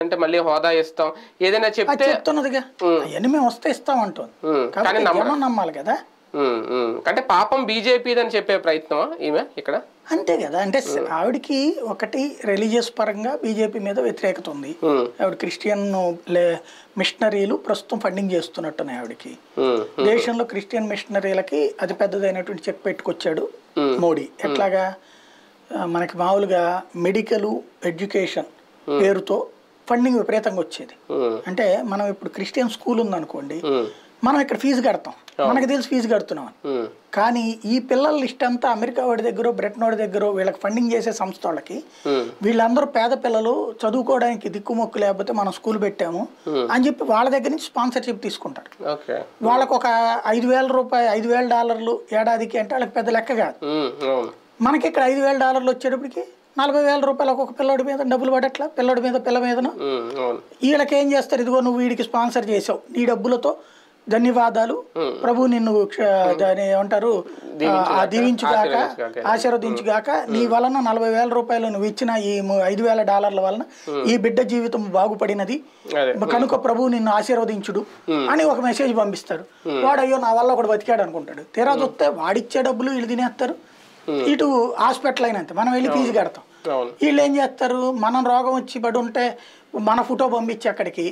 అంటే మళ్ళీ హోదా ఇస్తాం ఏదైనా చెప్తే చెప్తున్నదిగా అవన్నీ మేము వస్తే ఇస్తాం అంటుంది. కానీ నమ్మాలి కదా. అంటే పాపం బీజేపీదని చెప్పే ప్రయత్నం ఈమె ఇక్కడ అంతే కదా. అంటే ఆవిడకి ఒకటి రిలీజియస్ పరంగా బీజేపీ మీద వ్యతిరేకత ఉంది. ఆవిడ క్రిస్టియన్ మిషనరీలు ప్రస్తుతం ఫండింగ్ చేస్తున్నట్టున్నాయి ఆవిడకి. దేశంలో క్రిస్టియన్ మిషనరీలకి అతి పెద్దదైనటువంటి చెక్ పెట్టుకొచ్చాడు మోడీ. ఎట్లాగా మనకి మామూలుగా మెడికల్ ఎడ్యుకేషన్ పేరుతో ఫండింగ్ విపరీతంగా వచ్చేది. అంటే మనం ఇప్పుడు క్రిస్టియన్ స్కూల్ ఉందనుకోండి, మనం ఇక్కడ ఫీజు కడతాం, మనకు తెలిసి ఫీజు కడుతున్నాం. కానీ ఈ పిల్లల లిస్ట్ అంతా అమెరికా వాడి దగ్గర బ్రిటన్ వాడి దగ్గర వీళ్ళకి ఫండింగ్ చేసే సంస్థ వాళ్ళకి, వీళ్ళందరూ పేద పిల్లలు చదువుకోవడానికి దిక్కుమొక్కు లేకపోతే మనం స్కూల్ పెట్టాము అని చెప్పి వాళ్ళ దగ్గర నుంచి స్పాన్సర్షిప్ తీసుకుంటారు. వాళ్ళకు ఒక $5,000 ఏడాదికి అంటే వాళ్ళకి పెద్ద లెక్క కాదు. మనకి ఇక్కడ $5,000 వచ్చేటప్పటికి $40,000 ఒక్కొక్క పిల్లడి మీద డబ్బులు పడట్లా, పిల్లడి మీద పిల్ల మీదను. వీళ్ళకి ఏం చేస్తారు, ఇదిగో నువ్వు వీడికి స్పాన్సర్ చేసావు, నీ డబ్బులతో ధన్యవాదాలు, ప్రభు నిన్ను ఏమంటారు దీవించుగాక ఆశీర్వదించుగాక, నీ వలన $40,000 నువ్వు ఇచ్చిన ఈ $5,000 వలన ఈ బిడ్డ జీవితం బాగుపడినది కనుక ప్రభు నిన్ను ఆశీర్వదించుడు అని ఒక మెసేజ్ పంపిస్తారు. వాడు అయ్యో నా వల్ల ఒకటి బతికాడు అనుకుంటాడు. తీరా చూస్తే వాడిచ్చే డబ్బులు వీళ్ళు తినేస్తారు. ఇటు హాస్పిటల్ అయినంత మనం వెళ్ళి ఫీజు కడతాం. వీళ్ళు ఏం చేస్తారు, మనం రోగం వచ్చి పడి ఉంటే మన ఫోటో పంపించి అక్కడికి